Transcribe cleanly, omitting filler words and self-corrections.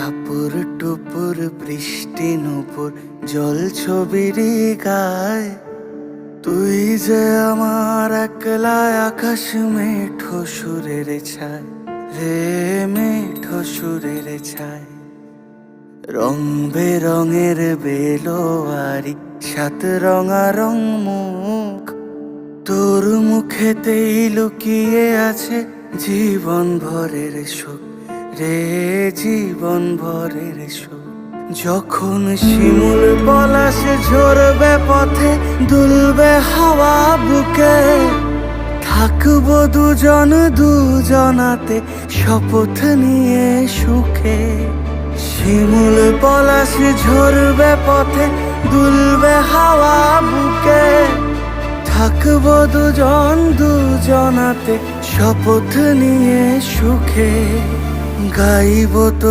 টাপুর টুপুর বৃষ্টি নুপুর জল ছবিরি গায়, তুই যে আমার একলা আকাশ মেঠো সুরের ছায় রে, মেঠো সুরের ছায়। রং বেরঙের বেলোয়ারি সাত রঙারং মুখ, তোর মুখেতেই লুকিয়ে আছে জীবন ভরের সুখ রে, জীবন ভরের সুখ। যখন শিমুল পলাশ ঝরবে পথে, দুলবে হাওয়া বুকে, থাকবো দুজন দুজনাতে শপথ নিয়ে সুখে। শিমুল পলাশ ঝরবে পথে, দুলবে হাওয়া বুকে, থাকবো দুজন দুজনাতে শপথ নিয়ে সুখে। গাইব তো